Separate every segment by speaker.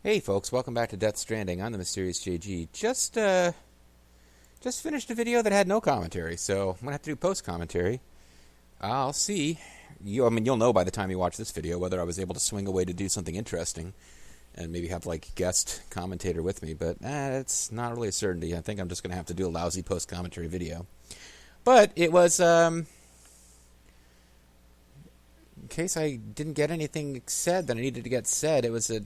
Speaker 1: Hey folks, welcome back to Death Stranding. I'm the Mysterious JG. Just finished a video that had no commentary, so I'm gonna have to do post commentary. I'll see. You'll know by the time you watch this video whether I was able to swing away to do something interesting, and maybe have like guest commentator with me. But it's not really a certainty. I think I'm just gonna have to do a lousy post commentary video. But it was in case I didn't get anything said that I needed to get said. It was a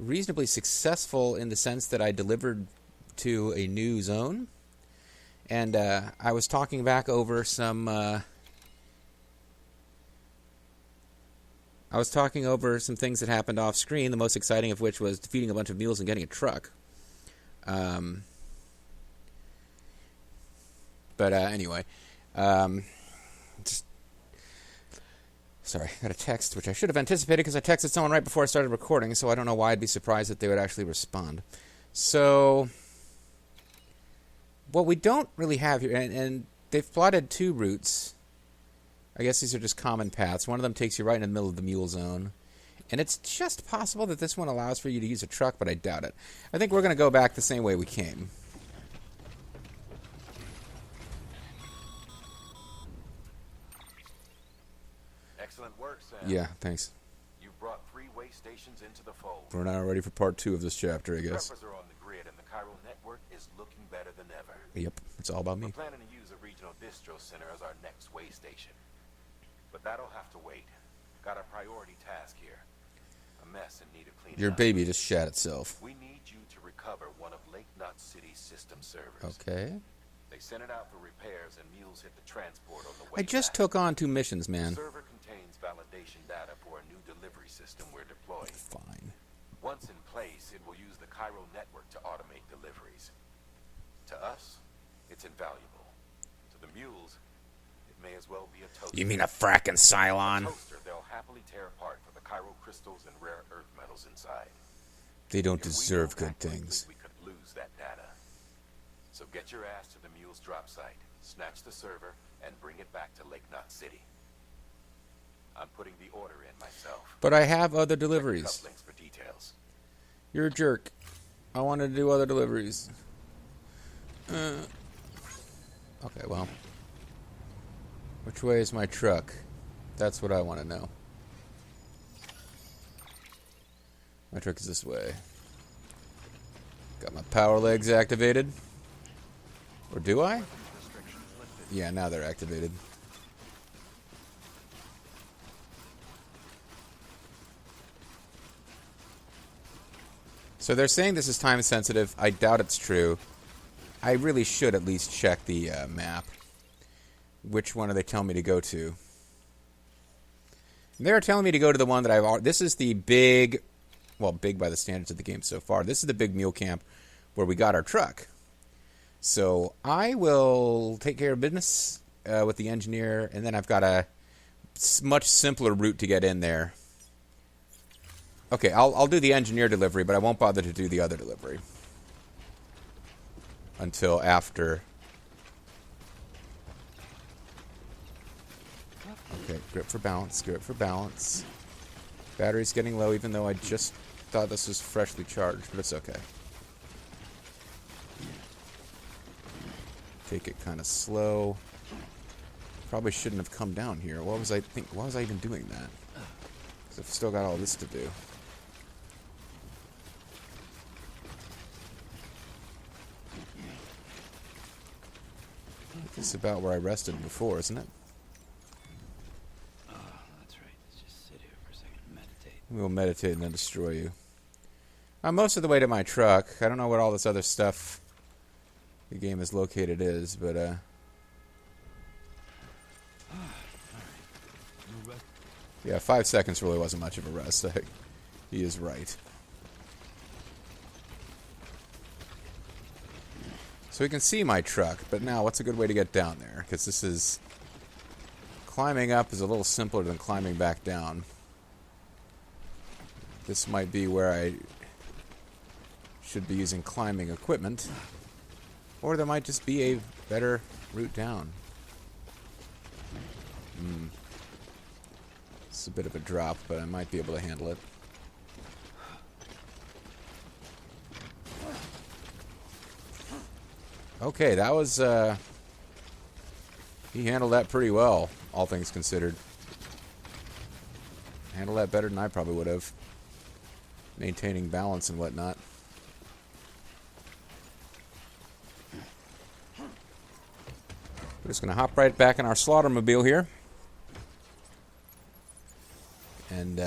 Speaker 1: reasonably successful in the sense that I delivered to a new zone, and I was talking back over some things that happened off screen, the most exciting of which was defeating a bunch of mules and getting a truck. Anyway, sorry, I got a text, which I should have anticipated because I texted someone right before I started recording, so I don't know why I'd be surprised that they would actually respond. So, what we don't really have here, and they've plotted two routes. I guess these are just common paths. One of them takes you right in the middle of the mule zone. And it's just possible that this one allows for you to use a truck, but I doubt it. I think we're going to go back the same way we came.
Speaker 2: Excellent work, Sam.
Speaker 1: Yeah, thanks.
Speaker 2: You brought 3 way stations into the fold.
Speaker 1: We're now ready for part 2 of this chapter, I guess.
Speaker 2: Preppers are on the grid, and the Cairo network is looking better than ever.
Speaker 1: Yep, it's all about me.
Speaker 2: We're planning to use a regional distro center as our next way station. But that'll have to wait. Got a priority task here. A mess in need of cleaning
Speaker 1: Your
Speaker 2: up.
Speaker 1: baby just shat itself.
Speaker 2: We need you to recover one of Lake Knot City's system servers.
Speaker 1: Okay.
Speaker 2: They sent it out for repairs, and mules hit the transport on the way
Speaker 1: I just
Speaker 2: back.
Speaker 1: took on 2 missions, man.
Speaker 2: The server contains validation data for a new delivery system we're deploying.
Speaker 1: Fine.
Speaker 2: Once in place, it will use the Cairo network to automate deliveries. To us, it's invaluable. To the mules, it may as well be a toaster.
Speaker 1: You mean a frackin' Cylon?
Speaker 2: A toaster they'll happily tear apart for the Cairo crystals and rare earth metals inside.
Speaker 1: They don't
Speaker 2: If we
Speaker 1: deserve
Speaker 2: don't
Speaker 1: good
Speaker 2: act quickly,
Speaker 1: things.
Speaker 2: we could lose that data. So get your ass to the mule's drop site, snatch the server, and bring it back to Lake Knot City. I'm putting the order in myself.
Speaker 1: But I have other
Speaker 2: Check the
Speaker 1: deliveries.
Speaker 2: cufflinks for details.
Speaker 1: You're a jerk. I wanted to do other deliveries. Okay, well. Which way is my truck? That's what I want to know. My truck is this way. Got my power legs activated. Or do I? Yeah, now they're activated. So they're saying this is time sensitive. I doubt it's true. I really should at least check the map. Which one are they telling me to go to? They're telling me to go to the one that I've already... This is the big... Well, big by the standards of the game so far. This is the big mule camp where we got our truck. So I will take care of business with the engineer, and then I've got a much simpler route to get in there. Okay, I'll do the engineer delivery, but I won't bother to do the other delivery until after. Okay, grip for balance, grip for balance. Battery's getting low, even though I just thought this was freshly charged, but it's okay. Take it kind of slow. Probably shouldn't have come down here. Why was I even doing that? Because I've still got all this to do. This is about where I rested before, isn't it?
Speaker 3: Oh, that's right. Let's just sit here for a second and meditate.
Speaker 1: We'll meditate and then destroy you. I'm most of the way to my truck. I don't know what all this other stuff the game is located is, but yeah, 5 seconds really wasn't much of a rest. He is right. So we can see my truck, but now what's a good way to get down there? Because this is... Climbing up is a little simpler than climbing back down. This might be where I should be using climbing equipment. Or there might just be a better route down. It's a bit of a drop, but I might be able to handle it. Okay, that was, he handled that pretty well, all things considered. Handled that better than I probably would have. Maintaining balance and whatnot. We're just going to hop right back in our slaughtermobile here. And,
Speaker 3: Right,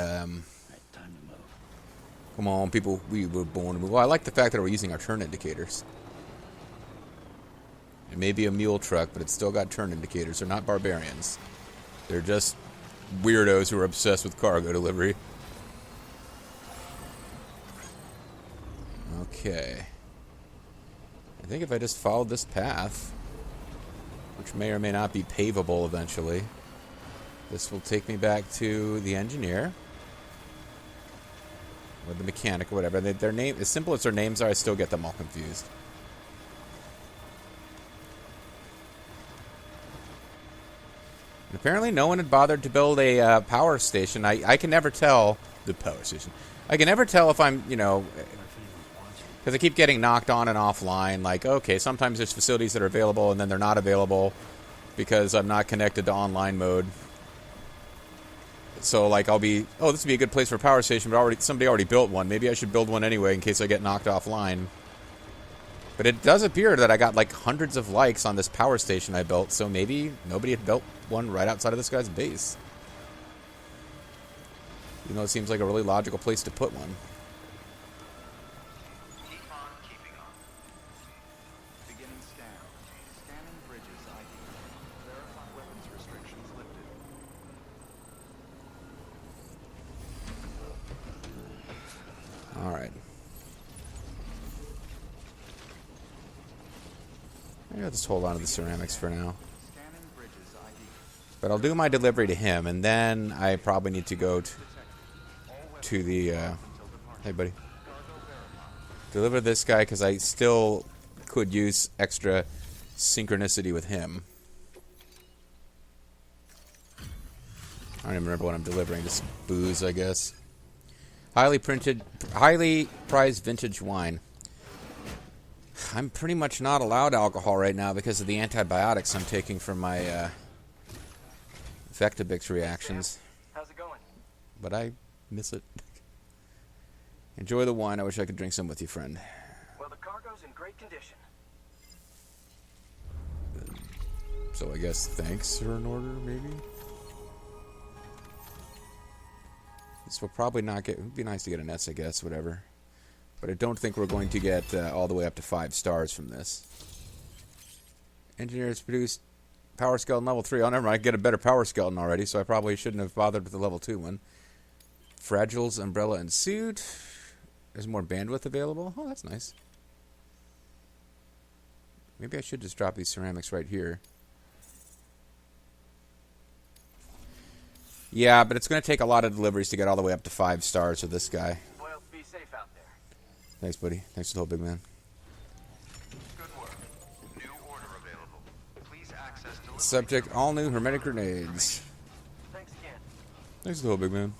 Speaker 3: time to move.
Speaker 1: come on, people, we were born to move. Well, I like the fact that we're using our turn indicators. It may be a mule truck, but it's still got turn indicators. They're not barbarians. They're just weirdos who are obsessed with cargo delivery. Okay. I think if I just followed this path, which may or may not be pavable eventually, this will take me back to the engineer. Or the mechanic or whatever. Their name, as simple as their names are, I still get them all confused. And apparently no one had bothered to build a power station. I can never tell the power station. I can never tell if I'm, you know, because I keep getting knocked on and offline. Like, okay, sometimes there's facilities that are available and then they're not available because I'm not connected to online mode. So, like, I'll be, oh, this would be a good place for a power station, but somebody already built one. Maybe I should build one anyway in case I get knocked offline. But it does appear that I got, like, hundreds of likes on this power station I built, so maybe nobody had built one right outside of this guy's base. You know, it seems like a really logical place to put one.
Speaker 4: Keep on keeping on. Beginning scan. Scanning bridges ID. Verify weapons restrictions lifted.
Speaker 1: Alright. Maybe I'll just hold on to the ceramics for now.
Speaker 4: Scanning bridges ID.
Speaker 1: But I'll do my delivery to him, and then I probably need to go to the, hey buddy. Deliver this guy, because I still could use extra synchronicity with him. I don't even remember what I'm delivering, just booze, I guess. Highly prized vintage wine. I'm pretty much not allowed alcohol right now because of the antibiotics I'm taking from my Vectibix reactions.
Speaker 4: How's it going?
Speaker 1: But I miss it. Enjoy the wine. I wish I could drink some with you, friend.
Speaker 4: Well, the cargo's in great condition.
Speaker 1: So I guess thanks are in order, maybe? This will probably not get... It would be nice to get an S, I guess, whatever. But I don't think we're going to get all the way up to 5 stars from this. Engineers produced power skeleton level 3. Oh, never mind. I get a better power skeleton already, so I probably shouldn't have bothered with the level 2 one. Fragile's umbrella and suit. There's more bandwidth available. Oh, that's nice. Maybe I should just drop these ceramics right here. Yeah, but it's going to take a lot of deliveries to get all the way up to 5 stars with this guy.
Speaker 4: Well, be safe out there.
Speaker 1: Thanks, buddy. Thanks for the whole big man.
Speaker 4: Good work. New order available. Please access delivery.
Speaker 1: Subject, all new hermetic grenades.
Speaker 4: Thanks again.
Speaker 1: Thanks for the whole big man.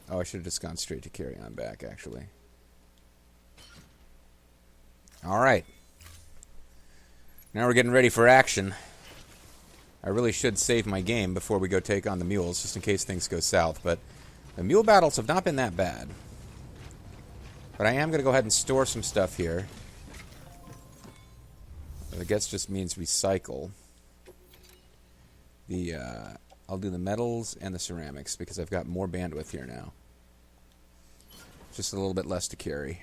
Speaker 1: Oh, I should have just gone straight to carry on back, actually. Alright. Now we're getting ready for action. I really should save my game before we go take on the mules, just in case things go south. But the mule battles have not been that bad. But I am going to go ahead and store some stuff here. I guess just means recycle. I'll do the metals and the ceramics because I've got more bandwidth here now. Just a little bit less to carry.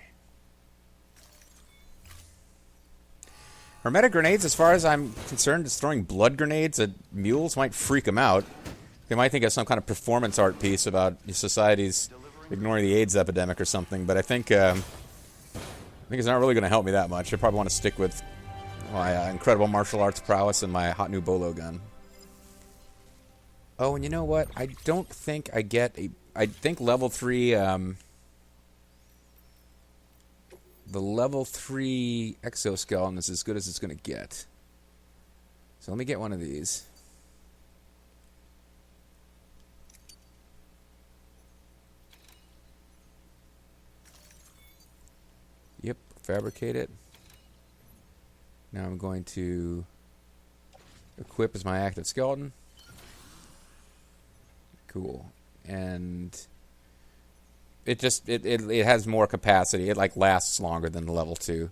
Speaker 1: Hermetic grenades, as far as I'm concerned, just throwing blood grenades at mules might freak them out. They might think it's some kind of performance art piece about society's ignoring the AIDS epidemic or something, but I think it's not really going to help me that much. I probably want to stick with my incredible martial arts prowess and my hot new bolo gun. Oh, and you know what? I don't think I get a... I think level 3... the level 3 exoskeleton is as good as it's going to get. So let me get one of these. fabricate it. Now I'm going to equip as my active skeleton. Cool. And it just it has more capacity. It like lasts longer than the level 2.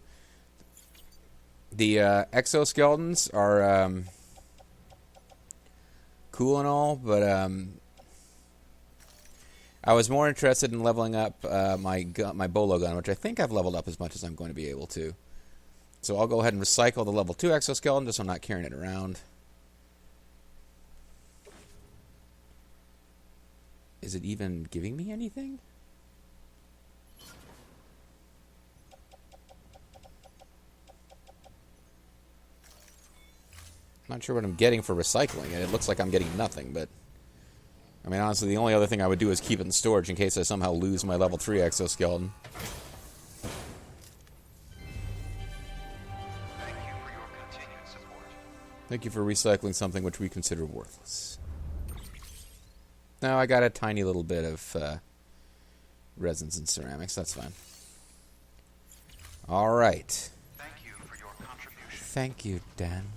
Speaker 1: The exoskeletons are cool and all, but I was more interested in leveling up my bolo gun, which I think I've leveled up as much as I'm going to be able to. So I'll go ahead and recycle the level 2 exoskeleton just so I'm not carrying it around. Is it even giving me anything? Not sure what I'm getting for recycling it. It looks like I'm getting nothing, but I mean, honestly, the only other thing I would do is keep it in storage in case I somehow lose my level 3 exoskeleton.
Speaker 4: Thank you for your continued support.
Speaker 1: Thank you for recycling something which we consider worthless. Now I got a tiny little bit of resins and ceramics. That's fine. All right.
Speaker 4: Thank you for your contribution.
Speaker 1: Thank you, Dan.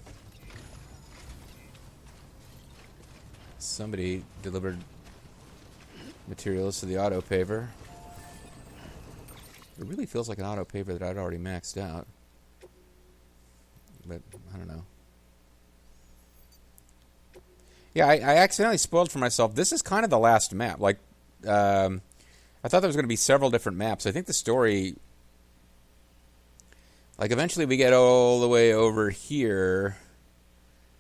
Speaker 1: Somebody delivered materials to the auto paver. It really feels like an auto paver that I'd already maxed out. But I don't know. Yeah, I accidentally spoiled for myself. This is kind of the last map. Like, I thought there was going to be several different maps. I think the story... Like, eventually we get all the way over here.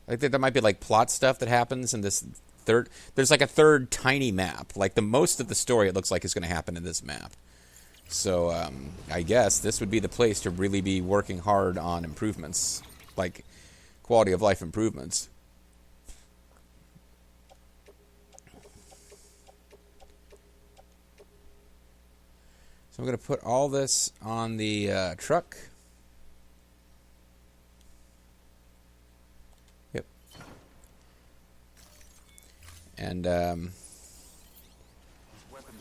Speaker 1: I think there might be, like, plot stuff that happens in this third... There's, like, a third tiny map. Like, the most of the story, it looks like, is going to happen in this map. So, I guess this would be the place to really be working hard on improvements. Like, quality of life improvements. So I'm going to put all this on the truck. Yep. And
Speaker 4: Weapons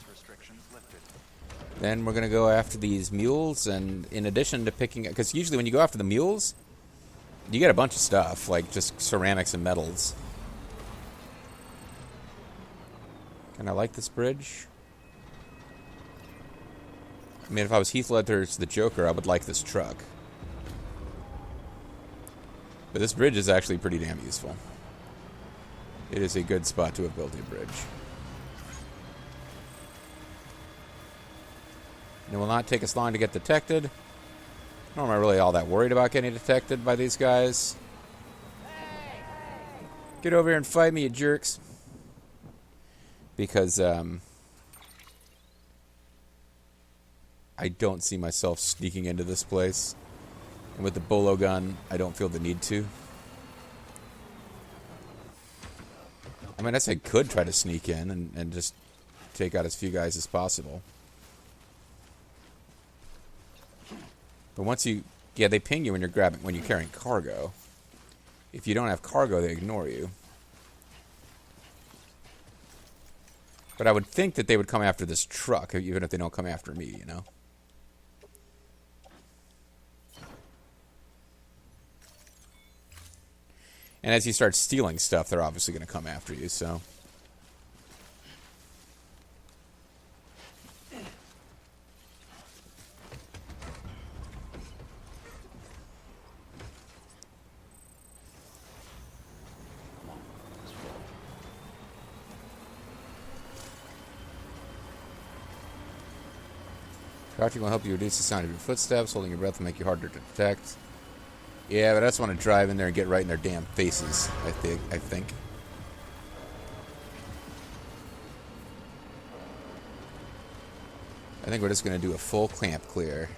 Speaker 4: restrictions lifted.
Speaker 1: then we're going to go after these mules. And in addition to picking... Because usually when you go after the mules, you get a bunch of stuff. Like just ceramics and metals. Can I like this bridge? I mean, if I was Heath Ledger's the Joker, I would like this truck. But this bridge is actually pretty damn useful. It is a good spot to have built a bridge. And it will not take us long to get detected. Nor am I really all that worried about getting detected by these guys. Get over here and fight me, you jerks. Because, I don't see myself sneaking into this place. And with the bolo gun, I don't feel the need to. I mean, I guess I could try to sneak in and just take out as few guys as possible. But once you... Yeah, they ping you when you're carrying cargo. If you don't have cargo, they ignore you. But I would think that they would come after this truck, even if they don't come after me, you know? And as you start stealing stuff, they're obviously going to come after you, so... Crouching will help you reduce the sound of your footsteps. Holding your breath will make you harder to detect. Yeah, but I just want to drive in there and get right in their damn faces, I think. I think we're just going to do a full clamp clear.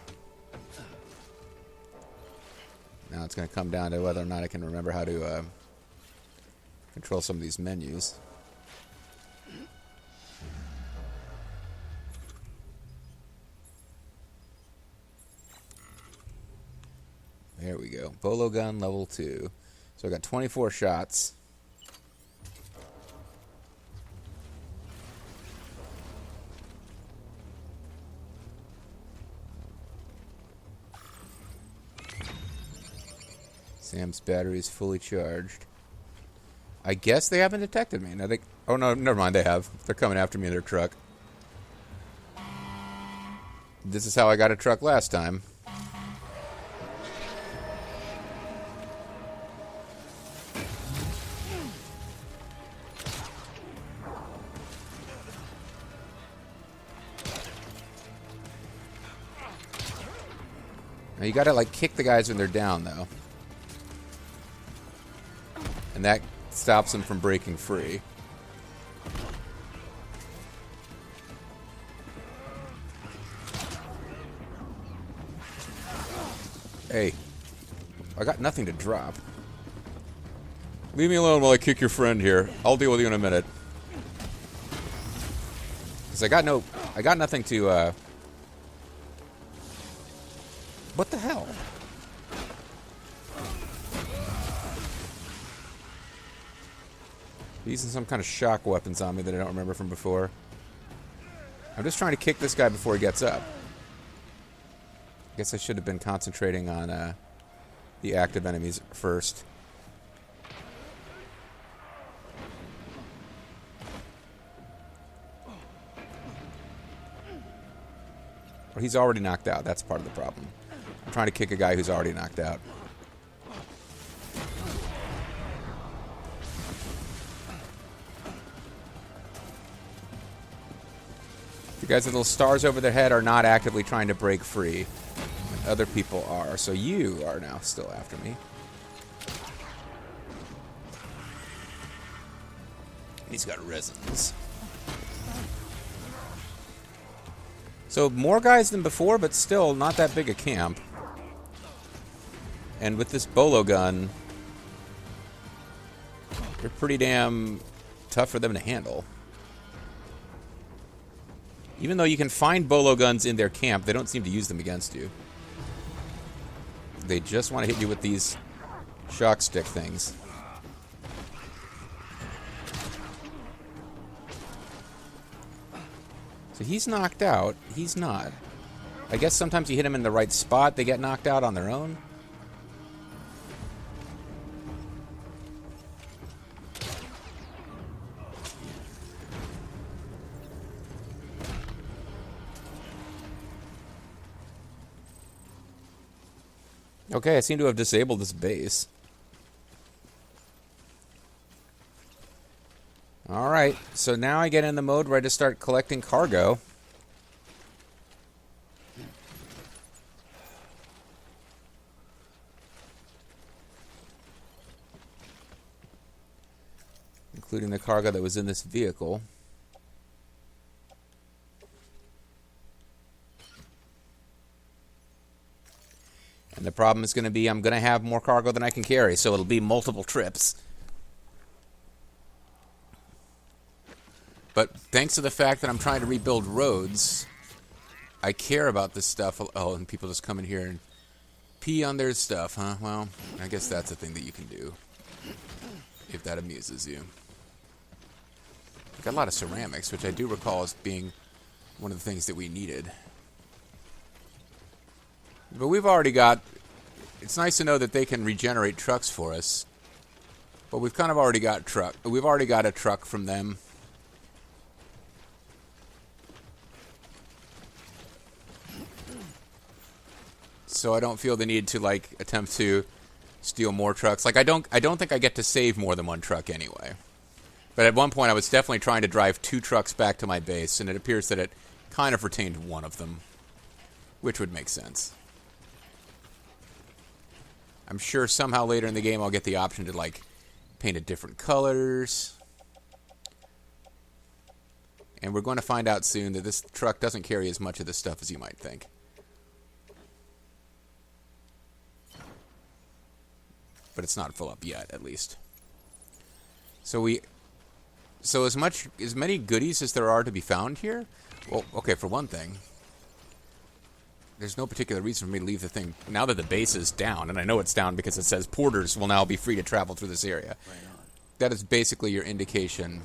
Speaker 1: Now it's going to come down to whether or not I can remember how to control some of these menus. There we go. Bolo gun level 2. So I got 24 shots. Sam's battery is fully charged. I guess they haven't detected me. Now they... Oh, no, never mind. They have. They're coming after me in their truck. This is how I got a truck last time. Now you gotta, like, kick the guys when they're down, though. And that stops them from breaking free. Hey, I got nothing to drop. Leave me alone while I kick your friend here. I'll deal with you in a minute. Cause I got nothing to, What the hell? Using some kind of shock weapons on me that I don't remember from before. I'm just trying to kick this guy before he gets up. I guess I should have been concentrating on the active enemies first. Well, he's already knocked out. That's part of the problem. I'm trying to kick a guy who's already knocked out. The guys with little stars over their head are not actively trying to break free. Other people are. So you are now still after me. He's got resins. So more guys than before, but still not that big a camp. And with this bolo gun, they're pretty damn tough for them to handle. Even though you can find bolo guns in their camp, they don't seem to use them against you. They just want to hit you with these shock stick things. So he's knocked out. He's not. I guess sometimes you hit them in the right spot, they get knocked out on their own. Okay, I seem to have disabled this base. Alright, so now I get in the mode where I just start collecting cargo. Including the cargo that was in this vehicle. And the problem is going to be I'm going to have more cargo than I can carry, so it'll be multiple trips. But thanks to the fact that I'm trying to rebuild roads, I care about this stuff. Oh, and people just come in here and pee on their stuff, huh? Well, I guess that's a thing that you can do, if that amuses you. Got a lot of ceramics, which I do recall as being one of the things that we needed. But we've already got... It's nice to know that they can regenerate trucks for us. But we've kind of already got We've already got a truck from them. So I don't feel the need to, like, attempt to steal more trucks. Like, I don't think I get to save more than one truck anyway. But at one point I was definitely trying to drive 2 trucks back to my base, and it appears that it kind of retained one of them. Which would make sense. I'm sure somehow later in the game I'll get the option to, like, paint it different colors. And we're going to find out soon that this truck doesn't carry as much of this stuff as you might think. But it's not full up yet, at least. So as many goodies as there are to be found here, well, okay, for one thing, there's no particular reason for me to leave the thing now that the base is down, and I know it's down because it says porters will now be free to travel through this area. Right on. That is basically your indication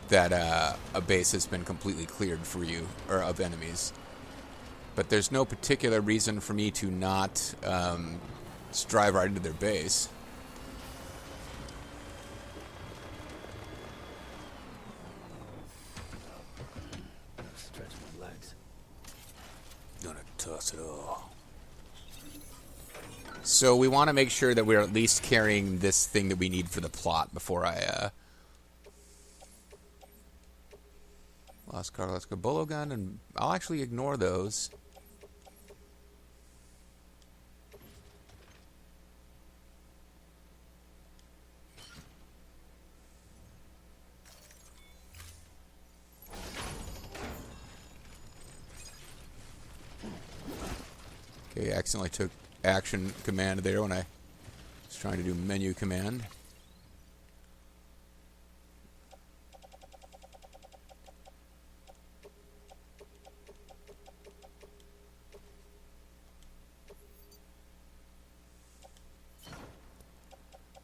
Speaker 1: that a base has been completely cleared for you, or of enemies. But there's no particular reason for me to not Just drive right into their base.
Speaker 3: Stretch my legs.
Speaker 1: Gonna toss it all. So we want to make sure that we're at least carrying this thing that we need for the plot before I, Lost car, let's go. Bolo gun, and I'll actually ignore those. Okay, accidentally took action command there when I was trying to do menu command.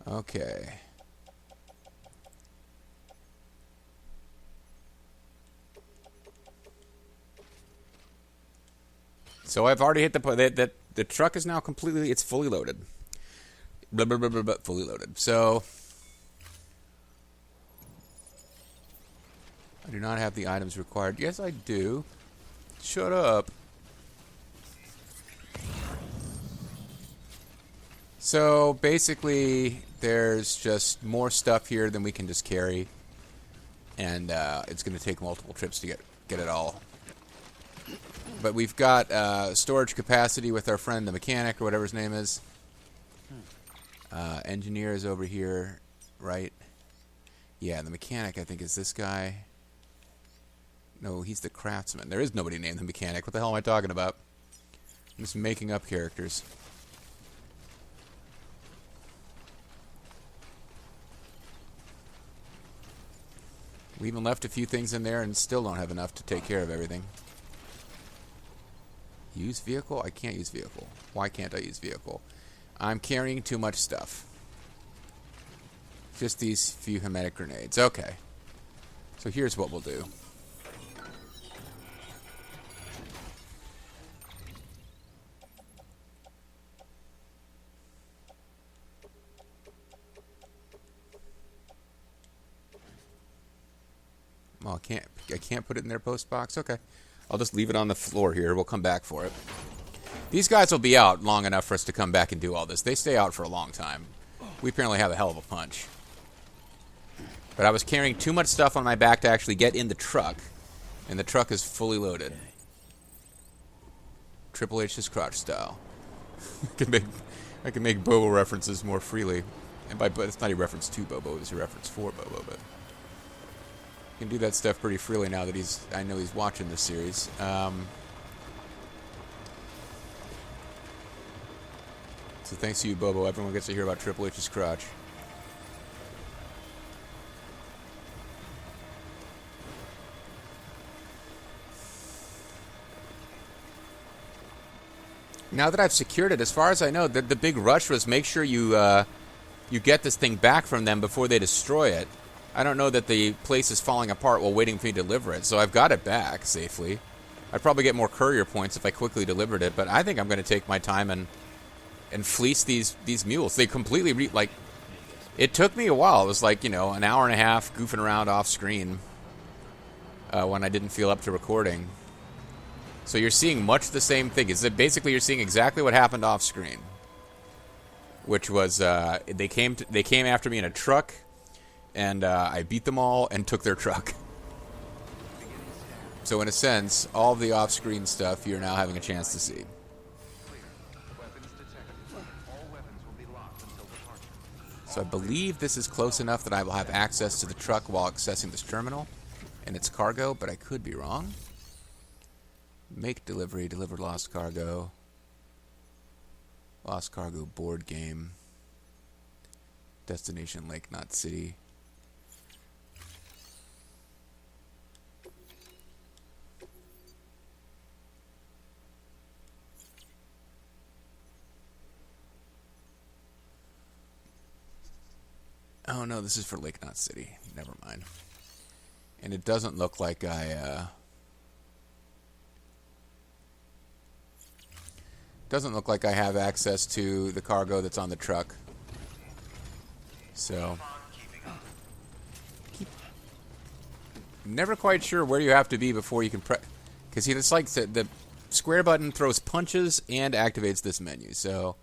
Speaker 1: Okay. So I've already hit the point that the truck is now completely, it's fully loaded. Blah, blah, blah, blah, blah, fully loaded. So I do not have the items required. Yes, I do. Shut up. So basically, there's just more stuff here than we can just carry, and it's going to take multiple trips to get it all. But we've got storage capacity with our friend the mechanic, or whatever his name is. Engineer is over here, right? Yeah, the mechanic, I think, is this guy. No, he's the craftsman. There is nobody named the mechanic. What the hell am I talking about? I'm just making up characters. We even left a few things in there and still don't have enough to take care of everything. Use vehicle? I can't use vehicle. Why can't I use vehicle? I'm carrying too much stuff. Just these few hermetic grenades. Okay. So here's what we'll do. Well, I can't put it in their post box. Okay. I'll just leave it on the floor here. We'll come back for it. These guys will be out long enough for us to come back and do all this. They stay out for a long time. We apparently have a hell of a punch. But I was carrying too much stuff on my back to actually get in the truck. And the truck is fully loaded. Triple H's crotch style. I can make Bobo references more freely. And it's not a reference to Bobo, it's a reference for Bobo, but I can do that stuff pretty freely now that I know he's watching this series. So thanks to you, Bobo. Everyone gets to hear about Triple H's crotch. Now that I've secured it, as far as I know, the big rush was make sure you get this thing back from them before they destroy it. I don't know that the place is falling apart while waiting for me to deliver it, so I've got it back safely. I'd probably get more courier points if I quickly delivered it, but I think I'm going to take my time and fleece these mules. They completely it took me a while. It was like, an hour and a half goofing around off screen when I didn't feel up to recording. So you're seeing much the same thing. Is that basically you're seeing exactly what happened off screen, which was they came after me in a truck, and I beat them all and took their truck. So in a sense, all of the off-screen stuff you're now having a chance to see. So I believe this is close enough that I will have access to the truck while accessing this terminal and its cargo, but I could be wrong. Make delivery, deliver lost cargo. Lost cargo board game. Destination Lake Knot City. Oh no, this is for Lake Knot City. Never mind. And it doesn't look like Doesn't look like I have access to the cargo that's on the truck. So, never quite sure where you have to be before you can press. Because he just like the square button throws punches and activates this menu. So,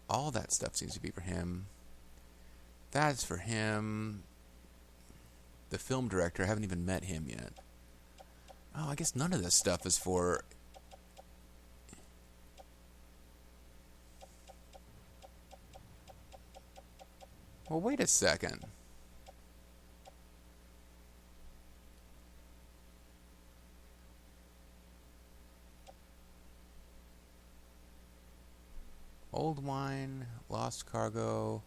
Speaker 1: all that stuff seems to be for him. That's for him. The film director, I haven't even met him yet. Oh, I guess none of this stuff is for... Well, wait a second. Old wine, lost cargo.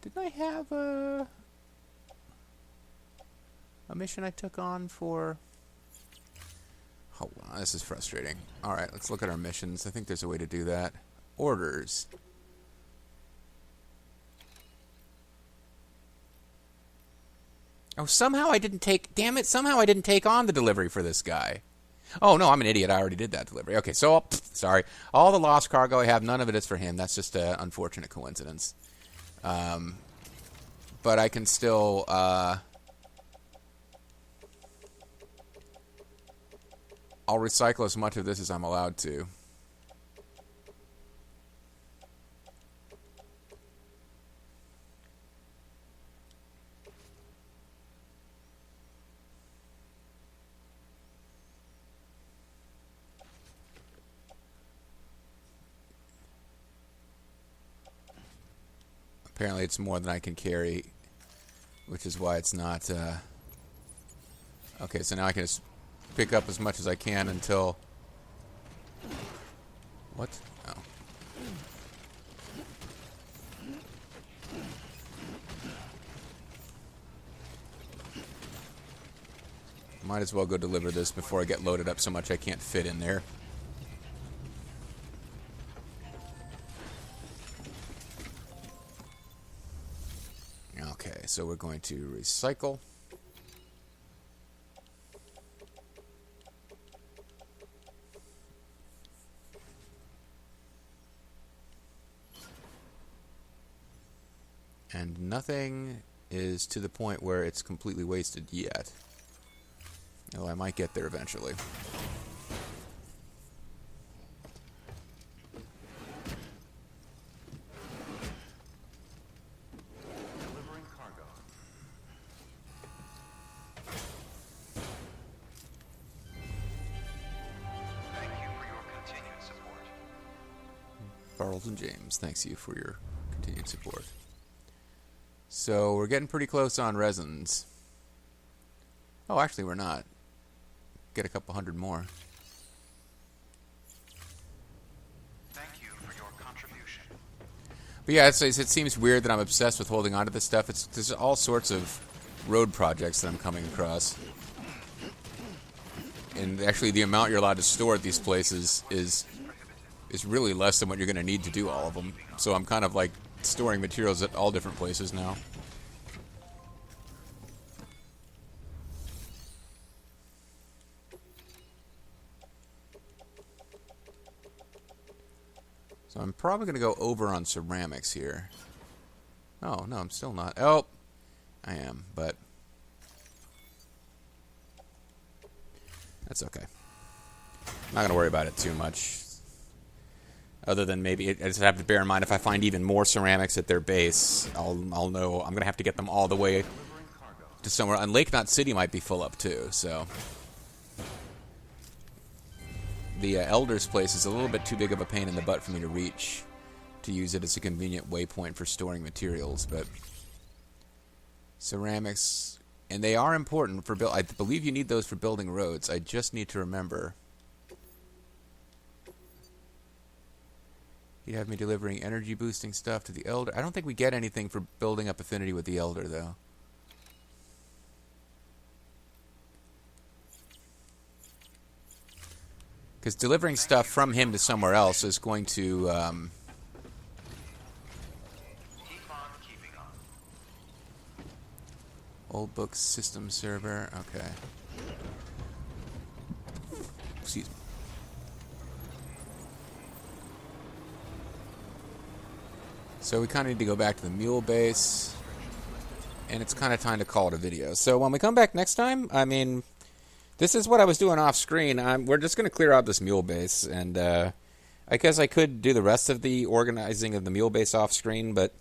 Speaker 1: Didn't I have a mission I took on for... Hold on, this is frustrating. Alright, let's look at our missions. I think there's a way to do that. Orders. Oh, somehow I didn't take... Damn it, somehow I didn't take on the delivery for this guy. Oh, no, I'm an idiot. I already did that delivery. Okay, so, sorry. All the lost cargo I have, none of it is for him. That's just an unfortunate coincidence. But I can still... I'll recycle as much of this as I'm allowed to. Apparently it's more than I can carry, which is why it's not... Okay, so now I can just pick up as much as I can until... What? Oh. Might as well go deliver this before I get loaded up so much I can't fit in there. Okay, so we're going to recycle. And nothing is to the point where it's completely wasted yet. Well, I might get there eventually.
Speaker 4: Delivering cargo. Thank you for your continued support.
Speaker 1: Charles and James, thanks you for your continued support. So we're getting pretty close on resins. Oh, actually we're not. Get a couple hundred more.
Speaker 4: Thank you for your contribution.
Speaker 1: But yeah, it seems weird that I'm obsessed with holding on to this stuff. There's all sorts of road projects that I'm coming across. And actually the amount you're allowed to store at these places is really less than what you're going to need to do all of them. So I'm kind of like storing materials at all different places now. So I'm probably going to go over on ceramics here. Oh, no, I'm still not. Oh, I am, but that's okay. I'm not going to worry about it too much. Other than maybe, I just have to bear in mind if I find even more ceramics at their base, I'll know I'm going to have to get them all the way to somewhere. And Lake Knot City might be full up too, so. The Elder's place is a little bit too big of a pain in the butt for me to reach to use it as a convenient waypoint for storing materials, but ceramics, and they are important for I believe you need those for building roads. I just need to remember. He'd have me delivering energy boosting stuff to the Elder. I don't think we get anything for building up affinity with the Elder, though. Because delivering stuff from him to somewhere else is going to...
Speaker 4: Keep on keeping on.
Speaker 1: Old books, system server, okay. Excuse me. So we kind of need to go back to the mule base, and it's kind of time to call it a video. So when we come back next time, I mean, this is what I was doing off screen. We're just going to clear out this mule base, and I guess I could do the rest of the organizing of the mule base off screen, but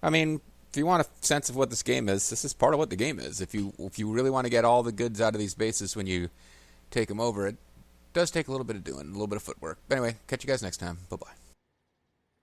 Speaker 1: I mean, if you want a sense of what this game is, this is part of what the game is. If you really want to get all the goods out of these bases when you take them over, it does take a little bit of doing, a little bit of footwork. But anyway, catch you guys next time. Bye-bye.